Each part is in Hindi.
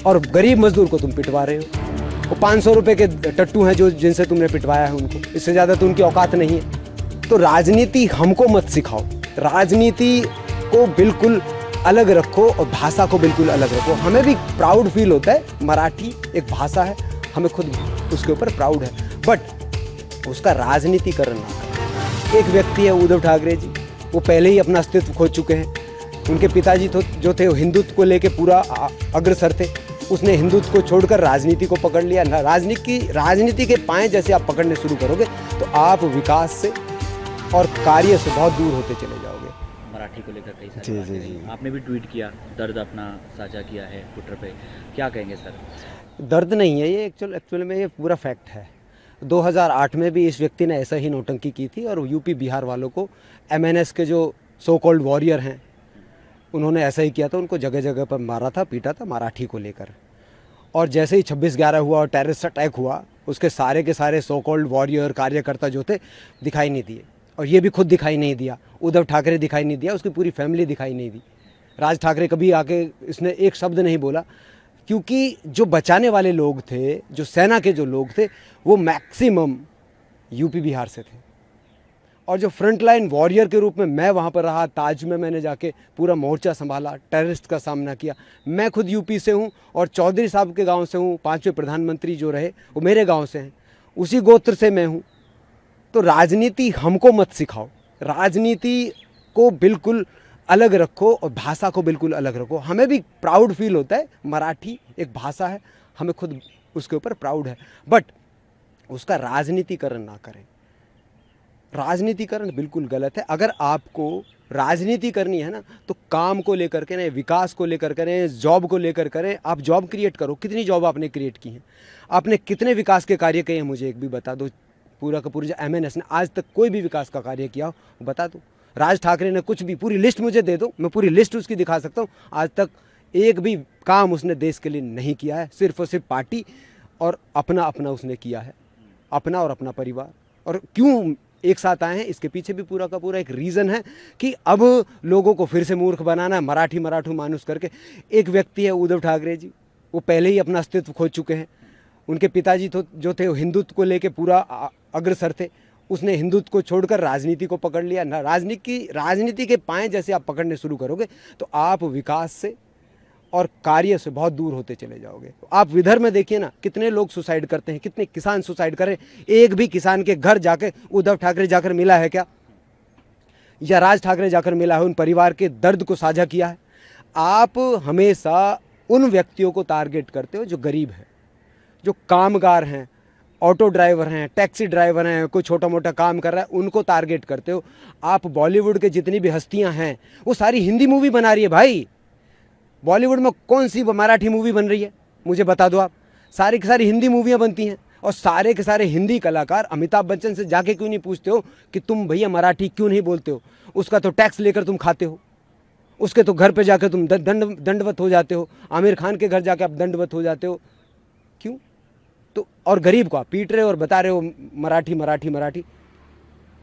और गरीब मजदूर को तुम पिटवा रहे हो। वो 500 रुपए के टट्टू हैं जो जिनसे तुमने पिटवाया है उनको, इससे ज़्यादा तो उनकी औकात नहीं है। तो राजनीति हमको मत सिखाओ, राजनीति को बिल्कुल अलग रखो और भाषा को बिल्कुल अलग रखो। हमें भी प्राउड फील होता है, मराठी एक भाषा है, हमें खुद उसके ऊपर प्राउड है, बट उसका राजनीतिकरण ना करें। एक व्यक्ति है उद्धव ठाकरे जी, वो पहले ही अपना अस्तित्व खो चुके हैं। उनके पिताजी जो थे वो हिंदुत्व को लेके पूरा अग्रसर थे। उसने हिंदुत्व को छोड़कर राजनीति को पकड़ लिया। राजनीति के पाएँ जैसे आप पकड़ने शुरू करोगे तो आप विकास से और कार्य से बहुत दूर होते चले जाओगे। मराठी को लेकर कई सारी बातें रही। आपने भी ट्वीट किया, दर्द अपना साझा किया है ट्विटर पे, क्या कहेंगे सर? दर्द नहीं है ये, एक्चुअल में ये पूरा फैक्ट है। 2008 में भी इस व्यक्ति ने ऐसा ही नौटंकी की थी और यूपी बिहार वालों को MNS के जो सो कॉल्ड वॉरियर हैं उन्होंने ऐसा ही किया था, उनको जगह जगह पर मारा था, पीटा था मराठी को लेकर। और जैसे ही 26/11 हुआ और टेररिस्ट अटैक हुआ, उसके सारे के सारे सो कॉल्ड वॉरियर कार्यकर्ता जो थे दिखाई नहीं दिए, और ये भी खुद दिखाई नहीं दिया। उद्धव ठाकरे दिखाई नहीं दिया, उसकी पूरी फैमिली दिखाई नहीं दी। राज ठाकरे कभी आके इसने एक शब्द नहीं बोला, क्योंकि जो बचाने वाले लोग थे, जो सेना के जो लोग थे, वो मैक्सिमम यूपी बिहार से थे। और जो फ्रंट लाइन वॉरियर के रूप में मैं वहाँ पर रहा, ताज में मैंने जाके पूरा मोर्चा संभाला, टेररिस्ट का सामना किया। मैं खुद यूपी से हूँ और चौधरी साहब के गांव से हूँ। 5वें प्रधानमंत्री जो रहे वो मेरे गांव से हैं, उसी गोत्र से मैं हूँ। तो राजनीति हमको मत सिखाओ, राजनीति को बिल्कुल अलग रखो और भाषा को बिल्कुल अलग रखो। हमें भी प्राउड फील होता है, मराठी एक भाषा है, हमें खुद उसके ऊपर प्राउड है, बट उसका राजनीतिकरण ना करें। राजनीतिकरण बिल्कुल गलत है। अगर आपको राजनीति करनी है ना तो काम को लेकर के ना, विकास को लेकर करें, जॉब को लेकर करें। आप जॉब क्रिएट करो। कितनी जॉब आपने क्रिएट की हैं? आपने कितने विकास के कार्य किए हैं? मुझे एक भी बता दो। पूरा का पूरा जो MNS ने आज तक कोई भी विकास का कार्य किया हो बता दो। राज ठाकरे ने कुछ भी, पूरी लिस्ट मुझे दे दो, मैं पूरी लिस्ट उसकी दिखा सकता हूँ। आज तक एक भी काम उसने देश के लिए नहीं किया है। सिर्फ और सिर्फ पार्टी और अपना अपना उसने किया है, अपना और अपना परिवार। और क्यों एक साथ आए हैं, इसके पीछे भी पूरा का पूरा एक रीज़न है कि अब लोगों को फिर से मूर्ख बनाना है, मराठू मानुस करके। एक व्यक्ति है उद्धव ठाकरे जी, वो पहले ही अपना अस्तित्व खो चुके हैं। उनके पिताजी जो थे वो हिंदुत्व को लेके पूरा अग्रसर थे। उसने हिंदुत्व को छोड़कर राजनीति को पकड़ लिया। राजनीति के पाएँ जैसे आप पकड़ने शुरू करोगे तो आप विकास से और कार्य से बहुत दूर होते चले जाओगे। आप विदर्भ में देखिए ना, कितने लोग सुसाइड करते हैं, कितने किसान सुसाइड कर रहे हैं। एक भी किसान के घर जाके उद्धव ठाकरे जाकर मिला है क्या? या राज ठाकरे जाकर मिला है, उन परिवार के दर्द को साझा किया है? आप हमेशा उन व्यक्तियों को टारगेट करते हो जो गरीब है, जो कामगार हैं, ऑटो ड्राइवर हैं, टैक्सी ड्राइवर हैं, कोई छोटा मोटा काम कर रहा है, उनको टारगेट करते हो। आप बॉलीवुड के जितनी भी हस्तियां हैं वो सारी हिंदी मूवी बना रही है भाई। बॉलीवुड में कौन सी मराठी मूवी बन रही है? मुझे बता दो आप। सारी की सारी हिंदी मूवियाँ बनती हैं, और सारे के सारे हिंदी कलाकार अमिताभ बच्चन से जाके क्यों नहीं पूछते हो कि तुम भैया मराठी क्यों नहीं बोलते हो? उसका तो टैक्स लेकर तुम खाते हो, उसके तो घर पे जाकर तुम दंडवत हो जाते हो, आमिर खान के घर जाके आप दंडवत हो जाते हो। क्यों? तो और गरीब को आप पीट रहे हो और बता रहे हो मराठी मराठी मराठी।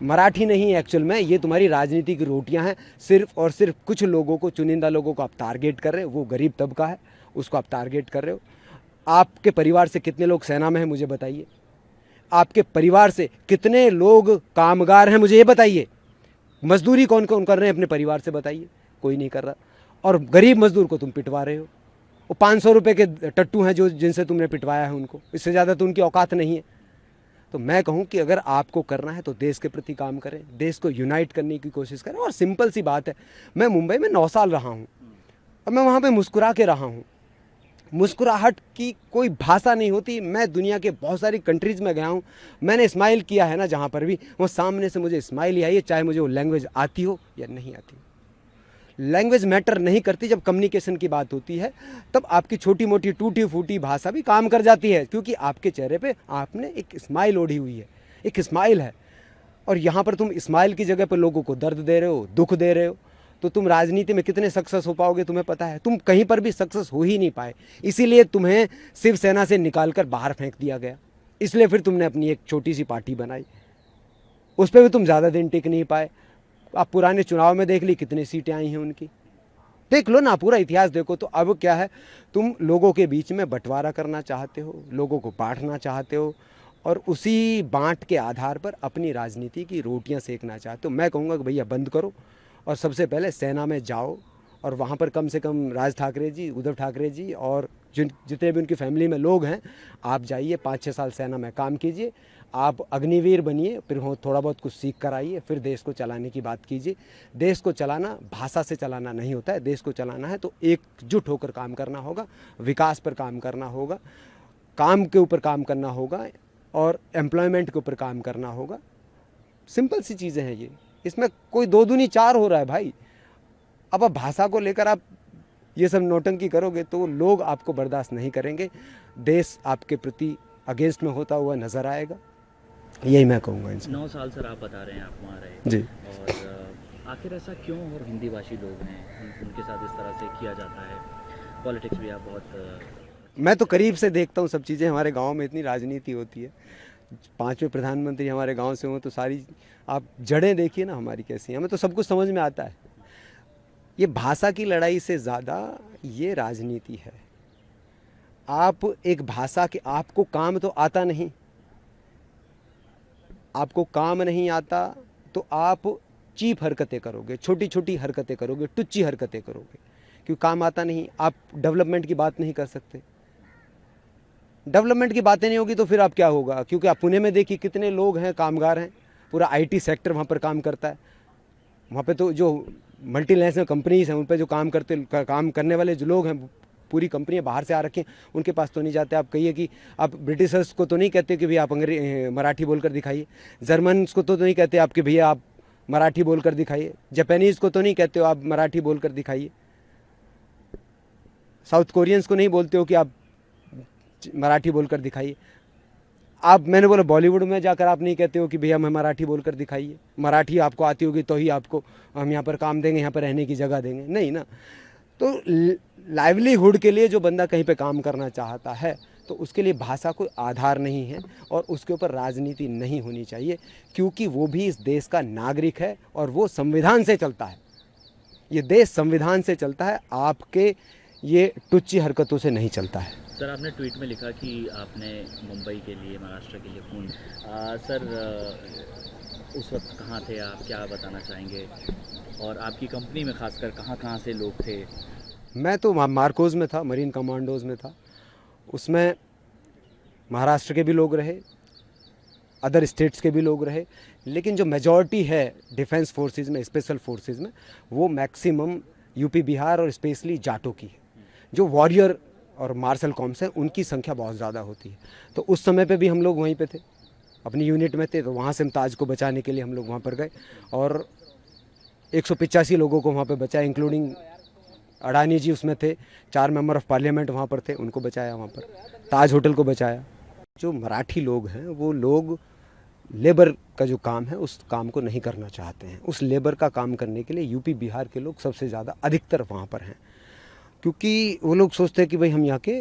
मराठी नहीं, एक्चुअल में ये तुम्हारी राजनीति की रोटियां हैं। सिर्फ और सिर्फ कुछ लोगों को, चुनिंदा लोगों को आप टारगेट कर रहे हो। वो गरीब तबका है, उसको आप टारगेट कर रहे हो। आपके परिवार से कितने लोग सेना में हैं मुझे बताइए? आपके परिवार से कितने लोग कामगार हैं मुझे ये बताइए? मजदूरी कौन कौन कर रहे हैं अपने परिवार से बताइए? कोई नहीं कर रहा। और गरीब मजदूर को तुम पिटवा रहे हो। वो 500 रुपए के टट्टू हैं जो जिनसे तुमने पिटवाया है उनको, इससे ज़्यादा तो उनकी औकात नहीं है। तो मैं कहूँ कि अगर आपको करना है तो देश के प्रति काम करें, देश को यूनाइट करने की कोशिश करें। और सिंपल सी बात है, मैं मुंबई में 9 साल रहा हूँ और मैं वहाँ पे मुस्कुरा के रहा हूँ। मुस्कुराहट की कोई भाषा नहीं होती। मैं दुनिया के बहुत सारी कंट्रीज़ में गया हूँ, मैंने स्माइल किया है ना, जहाँ पर भी वो सामने से मुझे स्माइल ही आई है, चाहे मुझे वो लैंग्वेज आती हो या नहीं आती। लैंग्वेज मैटर नहीं करती। जब कम्युनिकेशन की बात होती है तब आपकी छोटी मोटी टूटी फूटी भाषा भी काम कर जाती है, क्योंकि आपके चेहरे पे आपने एक स्माइल ओढ़ी हुई है, एक स्माइल है। और यहाँ पर तुम स्माइल की जगह पर लोगों को दर्द दे रहे हो, दुख दे रहे हो। तो तुम राजनीति में कितने सक्सेस हो पाओगे तुम्हें पता है? तुम कहीं पर भी सक्सेस हो ही नहीं पाए, इसीलिए तुम्हें शिवसेना से निकाल कर बाहर फेंक दिया गया। इसलिए फिर तुमने अपनी एक छोटी सी पार्टी बनाई, उस पर भी तुम ज़्यादा दिन टिक नहीं पाए। आप पुराने चुनाव में देख ली कितनी सीटें आई हैं उनकी, देख लो ना, पूरा इतिहास देखो। तो अब क्या है, तुम लोगों के बीच में बंटवारा करना चाहते हो, लोगों को बांटना चाहते हो, और उसी बांट के आधार पर अपनी राजनीति की रोटियां सेकना चाहते हो। मैं कहूँगा कि भैया बंद करो, और सबसे पहले सेना में जाओ, और वहाँ पर कम से कम राज ठाकरे जी, उद्धव ठाकरे जी और जितने भी उनकी फैमिली में लोग हैं, आप जाइए 5-6 साल सेना में काम कीजिए, आप अग्निवीर बनिए, फिर थोड़ा बहुत कुछ सीख कर आइए, फिर देश को चलाने की बात कीजिए। देश को चलाना भाषा से चलाना नहीं होता है, देश को चलाना है तो एकजुट होकर काम करना होगा, विकास पर काम करना होगा, काम के ऊपर काम करना होगा, और एम्प्लॉयमेंट के ऊपर काम करना होगा। सिंपल सी चीज़ें हैं ये, इसमें कोई दो दूनी चार हो रहा है भाई। अब भाषा को लेकर आप ये सब नौटंकी करोगे तो लोग आपको बर्दाश्त नहीं करेंगे, देश आपके प्रति अगेंस्ट में होता हुआ नज़र आएगा। यही मैं कहूँगा इनसे। 9 साल सर आप बता रहे हैं आप वहाँ रहे जी। और आखिर ऐसा क्यों, और हिंदी भाषी लोग हैं उनके साथ इस तरह से किया जाता है? पॉलिटिक्स भी आप बहुत मैं तो करीब से देखता हूँ सब चीज़ें। हमारे गांव में इतनी राजनीति होती है, 5वें प्रधानमंत्री हमारे गांव से हों तो सारी आप जड़ें देखिए ना हमारी कैसी हैं, हमें तो सब कुछ समझ में आता है। ये भाषा की लड़ाई से ज़्यादा ये राजनीति है। आप एक भाषा के, आपको काम तो आता नहीं, आपको काम नहीं आता तो आप चीप हरकतें करोगे, छोटी छोटी हरकतें करोगे, टुच्ची हरकतें करोगे, क्योंकि काम आता नहीं। आप डेवलपमेंट की बात नहीं कर सकते, डेवलपमेंट की बातें नहीं होगी तो फिर आप क्या होगा? क्योंकि आप पुणे में देखिए कितने लोग हैं, कामगार हैं, पूरा आईटी सेक्टर वहाँ पर काम करता है। वहाँ पे तो जो मल्टीनेशनल कंपनीज हैं उन पे जो काम करने वाले जो लोग हैं, पूरी कंपनियां बाहर से आ रखी हैं, उनके पास तो नहीं जाते। आप कहिए कि आप ब्रिटिशर्स को तो नहीं कहते कि भैया आप मराठी बोलकर दिखाइए, जर्मन्स को तो नहीं कहते आप कि भैया आप मराठी बोलकर दिखाइए, जापानीज़ को तो नहीं कहते हो आप मराठी बोलकर दिखाइए, साउथ कोरियंस को नहीं बोलते हो कि आप मराठी बोलकर दिखाइए। आप, मैंने बोला बॉलीवुड में जाकर आप नहीं कहते हो कि भैया हमें मराठी बोलकर दिखाइए, मराठी आपको आती होगी तो ही आपको हम यहाँ पर काम देंगे, यहाँ पर रहने की जगह देंगे, नहीं ना। तो लाइवलीहुड के लिए जो बंदा कहीं पे काम करना चाहता है तो उसके लिए भाषा कोई आधार नहीं है, और उसके ऊपर राजनीति नहीं होनी चाहिए, क्योंकि वो भी इस देश का नागरिक है और वो संविधान से चलता है। ये देश संविधान से चलता है, आपके ये टुच्ची हरकतों से नहीं चलता है। सर आपने ट्वीट में लिखा कि आपने मुंबई के लिए, महाराष्ट्र के लिए खून, सर उस वक्त कहाँ थे आप, क्या बताना चाहेंगे? और आपकी कंपनी में खासकर कहाँ कहाँ से लोग थे? मैं तो मार्कोज में था, मरीन कमांडोज में था, उसमें महाराष्ट्र के भी लोग रहे, अदर स्टेट्स के भी लोग रहे, लेकिन जो मेजॉरिटी है डिफेंस फोर्सेस में, स्पेशल फोर्सेस में, वो मैक्सिमम यूपी बिहार और स्पेशली जाटों की है। जो वॉरियर और मार्शल कॉम्स हैं उनकी संख्या बहुत ज़्यादा होती है। तो उस समय पे भी हम लोग वहीं पे थे, अपनी यूनिट में थे, तो वहाँ से हम ताज को बचाने के लिए हम लोग वहाँ पर गए और 185 लोगों को वहाँ पे बचाया, इंक्लूडिंग अडानी जी उसमें थे, 4 मेंबर ऑफ पार्लियामेंट वहाँ पर थे, उनको बचाया, वहाँ पर ताज होटल को बचाया। जो मराठी लोग हैं वो लोग लेबर का जो काम है उस काम को नहीं करना चाहते हैं। उस लेबर का काम करने के लिए यूपी बिहार के लोग सबसे ज़्यादा अधिकतर वहाँ पर हैं, क्योंकि वो लोग सोचते हैं कि भाई हम यहाँ के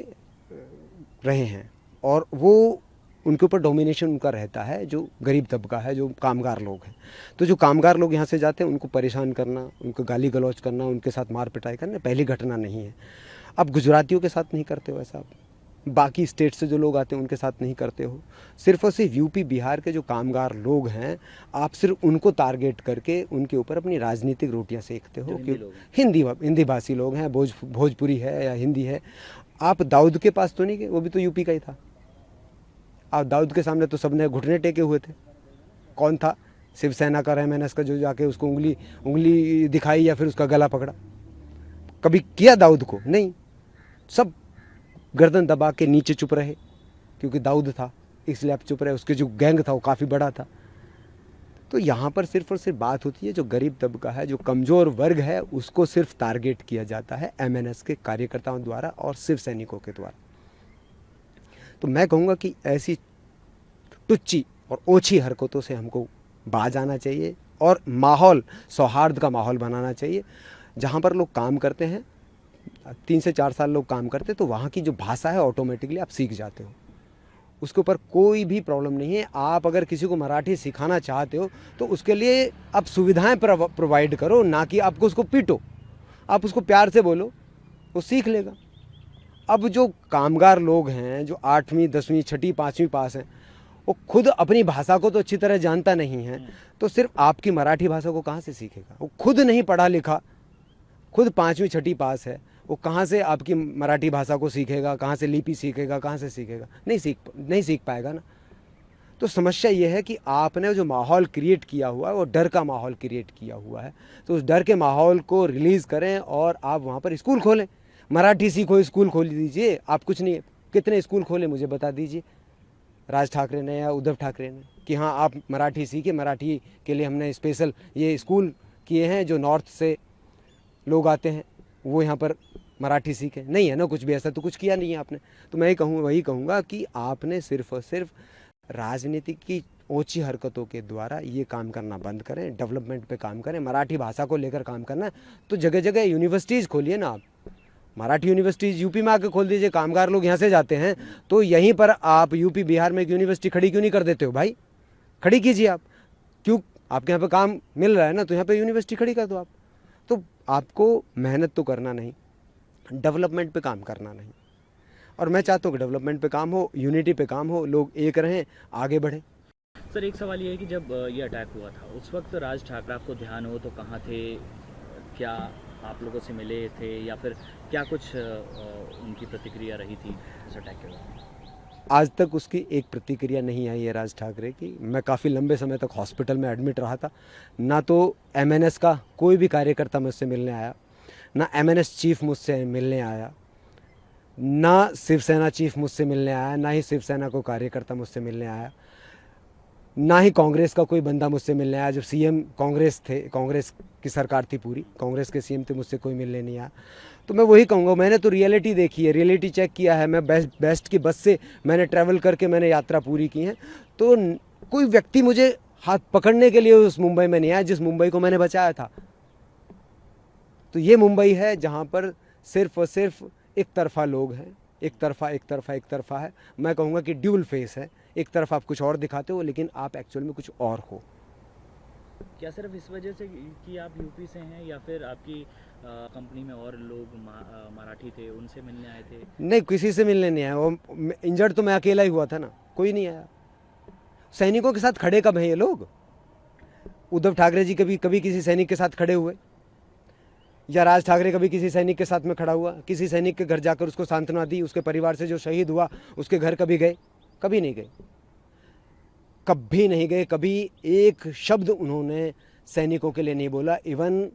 रहे हैं, और वो उनके ऊपर डोमिनेशन उनका रहता है, जो गरीब तबका है, जो कामगार लोग हैं। तो जो कामगार लोग यहाँ से जाते हैं उनको परेशान करना, उनको गाली गलौज करना, उनके साथ मार पिटाई करना पहली घटना नहीं है। अब गुजरातियों के साथ नहीं करते हो ऐसा, बाकी स्टेट से जो लोग आते हैं उनके साथ नहीं करते हो, सिर्फ और सिर्फ यूपी बिहार के जो कामगार लोग हैं आप सिर्फ उनको टारगेट करके उनके ऊपर अपनी राजनीतिक रोटियां सेकते हो। क्यों? हिंदी भाषी लोग हैं, भोजपुरी है या हिंदी है। आप दाऊद के पास तो नहीं गए, वो भी तो यूपी का ही था। आप दाऊद के सामने तो सबने घुटने टेके हुए थे। कौन था? शिवसेना का MNS का जो जाके उसको उंगली दिखाई या फिर उसका गला पकड़ा? कभी किया दाऊद को? नहीं। सब गर्दन दबा के नीचे चुप रहे, क्योंकि दाऊद था इसलिए आप चुप रहे। उसके जो गैंग था वो काफ़ी बड़ा था। तो यहाँ पर सिर्फ और सिर्फ बात होती है जो गरीब तबका है, जो कमज़ोर वर्ग है, उसको सिर्फ टारगेट किया जाता है MNS के कार्यकर्ताओं द्वारा और शिव सैनिकों के द्वारा। तो मैं कहूँगा कि ऐसी टुच्ची और ओछी हरकतों से हमको बाज आना चाहिए और माहौल, सौहार्द का माहौल बनाना चाहिए। जहाँ पर लोग काम करते हैं, 3 से 4 साल लोग काम करते, तो वहाँ की जो भाषा है ऑटोमेटिकली आप सीख जाते हो, उसके ऊपर कोई भी प्रॉब्लम नहीं है। आप अगर किसी को मराठी सिखाना चाहते हो तो उसके लिए आप सुविधाएं प्रोवाइड करो, ना कि आपको उसको पीटो। आप उसको प्यार से बोलो, वो सीख लेगा। अब जो कामगार लोग हैं, जो 8वीं 10वीं 6ठी 5वीं पास हैं, वो खुद अपनी भाषा को तो अच्छी तरह जानता नहीं है, तो सिर्फ आपकी मराठी भाषा को कहाँ से सीखेगा? वो खुद नहीं पढ़ा लिखा, खुद 5वीं 6ठी पास है, वो कहाँ से आपकी मराठी भाषा को सीखेगा? कहाँ से लिपि सीखेगा? कहाँ से सीखेगा? नहीं सीख पाएगा ना। तो समस्या ये है कि आपने जो माहौल क्रिएट किया हुआ है वो डर का माहौल क्रिएट किया हुआ है। तो उस डर के माहौल को रिलीज़ करें और आप वहाँ पर स्कूल खोलें। मराठी सीखो, स्कूल खोल दीजिए। आप कुछ नहीं, कितने स्कूल खोले मुझे बता दीजिए, राज ठाकरे ने या उद्धव ठाकरे ने, कि हाँ आप मराठी सीखे, मराठी के लिए हमने स्पेशल ये स्कूल किए हैं, जो नॉर्थ से लोग आते हैं वो यहाँ पर मराठी सीखें। नहीं है ना, कुछ भी ऐसा तो कुछ किया नहीं है आपने। तो मैं वही कहूँगा कि आपने सिर्फ और सिर्फ राजनीति की ऊंची हरकतों के द्वारा ये काम करना बंद करें, डेवलपमेंट पे काम करें। मराठी भाषा को लेकर काम करना है तो जगह जगह यूनिवर्सिटीज़ खोलिए ना आप। मराठी यूनिवर्सिटीज़ यूपी में आके खोल दीजिए। कामगार लोग यहाँ से जाते हैं तो यहीं पर आप यूपी बिहार में एक यूनिवर्सिटी खड़ी क्यों नहीं कर देते हो भाई? खड़ी कीजिए आप। क्यों? आपके यहाँ पे काम मिल रहा है ना, तो यहाँ पे यूनिवर्सिटी खड़ी कर दो आप। तो आपको मेहनत तो करना नहीं, डेवलपमेंट पे काम करना नहीं। और मैं चाहता हूँ कि डेवलपमेंट पे काम हो, यूनिटी पे काम हो, लोग एक रहें, आगे बढ़ें। सर एक सवाल ये है कि जब ये अटैक हुआ था उस वक्त राज ठाकरे आपको ध्यान हो तो कहाँ थे? क्या आप लोगों से मिले थे या फिर क्या कुछ उनकी प्रतिक्रिया रही थी इस अटैक के बाद? आज तक उसकी एक प्रतिक्रिया नहीं आई है राज ठाकरे की। मैं काफ़ी लंबे समय तक हॉस्पिटल में एडमिट रहा था। ना तो एमएनएस का कोई भी कार्यकर्ता मुझसे मिलने आया, ना एमएनएस चीफ मुझसे मिलने आया, ना शिवसेना चीफ मुझसे मिलने आया, ना ही शिवसेना को कार्यकर्ता मुझसे मिलने आया, ना ही कांग्रेस का कोई बंदा मुझसे मिलने आया। जब सीएम कांग्रेस थे, कांग्रेस की सरकार थी पूरी, कांग्रेस के सीएम थे, मुझसे कोई मिलने नहीं आया। तो मैं वही कहूँगा, मैंने तो रियलिटी देखी है, रियलिटी चेक किया है। मैं बेस्ट की बस से मैंने ट्रैवल करके मैंने यात्रा पूरी की है। तो कोई व्यक्ति मुझे हाथ पकड़ने के लिए उस मुंबई में नहीं आया जिस मुंबई को मैंने बचाया था। तो ये मुंबई है जहाँ पर सिर्फ और सिर्फ एक तरफा लोग हैं, एक तरफा है। मैं कहूँगा कि ड्यूल फेस है। एक तरफ आप कुछ और दिखाते हो लेकिन आप एक्चुअल में कुछ और हो। क्या सिर्फ इस वजह से कि आप यूपी से हैं या फिर आपकी कंपनी में और लोग मराठी थे उनसे मिलने आए थे? नहीं, किसी से मिलने नहीं आया। वो इंजर्ड तो मैं अकेला ही हुआ था ना, कोई नहीं आया। सैनिकों के साथ खड़े कब हैं ये लोग? उद्धव ठाकरे जी कभी किसी सैनिक के साथ खड़े हुए? या राज ठाकरे कभी किसी सैनिक के साथ में खड़ा हुआ? किसी सैनिक के घर जाकर उसको सांत्वना दी? उसके परिवार से जो शहीद हुआ उसके घर कभी गए? कभी नहीं गए, कभी नहीं गए। कभी एक शब्द उन्होंने सैनिकों के लिए नहीं बोला। इवन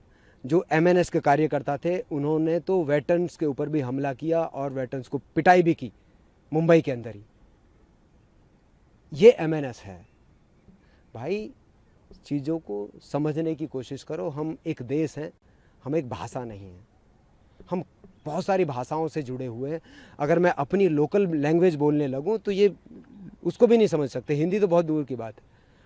जो एमएनएस के कार्यकर्ता थे उन्होंने तो वेटरन्स के ऊपर भी हमला किया और वेटरन्स को पिटाई भी की मुंबई के अंदर ही। ये एमएनएस है भाई। चीज़ों को समझने की कोशिश करो। हम एक देश हैं, हम एक भाषा नहीं है। हम बहुत सारी भाषाओं से जुड़े हुए हैं। अगर मैं अपनी लोकल लैंग्वेज बोलने लगूं तो ये उसको भी नहीं समझ सकते। हिंदी तो बहुत दूर की बात है,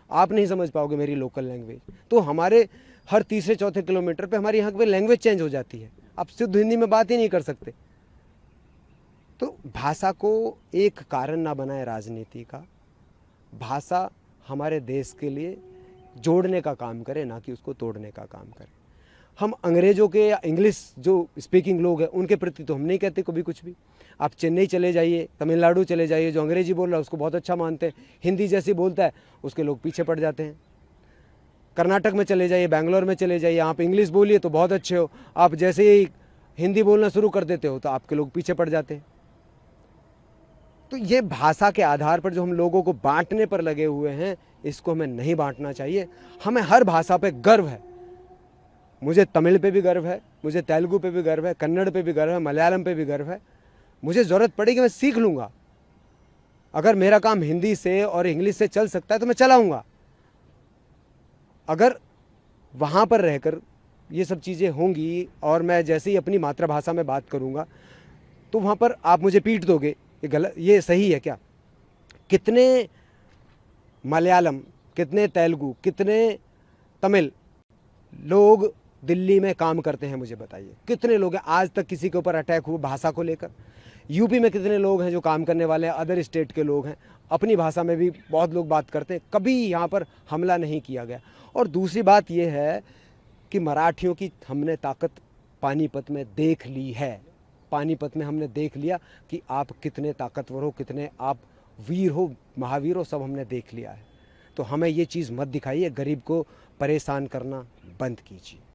आप नहीं समझ पाओगे मेरी लोकल लैंग्वेज। तो हमारे हर तीसरे चौथे किलोमीटर पे हमारे यहाँ पे लैंग्वेज चेंज हो जाती है। आप शुद्ध हिंदी में बात ही नहीं कर सकते। तो भाषा को एक कारण ना बनाए राजनीति का। भाषा हमारे देश के लिए जोड़ने का काम करे, ना कि उसको तोड़ने का काम करे। हम अंग्रेज़ों के या इंग्लिश जो स्पीकिंग लोग हैं उनके प्रति तो हम नहीं कहते कभी कुछ भी। आप चेन्नई चले जाइए, तमिलनाडु चले जाइए, जो अंग्रेजी बोल रहा है उसको बहुत अच्छा मानते हैं। हिंदी जैसी बोलता है उसके लोग पीछे पड़ जाते हैं। कर्नाटक में चले जाइए, बैंगलोर में चले जाइए, आप इंग्लिश बोलिए तो बहुत अच्छे हो, आप जैसे ही हिंदी बोलना शुरू कर देते हो तो आपके लोग पीछे पड़ जाते हैं। तो ये भाषा के आधार पर जो हम लोगों को बांटने पर लगे हुए हैं, इसको हमें नहीं बांटना चाहिए। हमें हर भाषा पे गर्व है। मुझे तमिल पे भी गर्व है, मुझे तेलुगु पे भी गर्व है, कन्नड़ पे भी गर्व है, मलयालम पे भी गर्व है। मुझे ज़रूरत पड़ेगी मैं सीख लूँगा। अगर मेरा काम हिंदी से और इंग्लिश से चल सकता है तो मैं चलाऊँगा। अगर वहाँ पर रहकर ये सब चीज़ें होंगी और मैं जैसे ही अपनी मातृभाषा में बात करूँगा तो वहाँ पर आप मुझे पीट दोगे, ये गलत, ये सही है क्या? कितने मलयालम, कितने तेलुगु, कितने तमिल लोग दिल्ली में काम करते हैं, मुझे बताइए कितने लोग हैं? आज तक किसी के ऊपर अटैक हुआ भाषा को लेकर? यूपी में कितने लोग हैं जो काम करने वाले हैं, अदर स्टेट के लोग हैं, अपनी भाषा में भी बहुत लोग बात करते हैं, कभी यहाँ पर हमला नहीं किया गया। और दूसरी बात यह है कि मराठियों की हमने ताकत पानीपत में देख ली है। पानीपत में हमने देख लिया कि आप कितने ताकतवर हो, कितने आप वीर हो, महावीर हो, सब हमने देख लिया है। तो हमें ये चीज़ मत दिखाइए, गरीब को परेशान करना बंद कीजिए।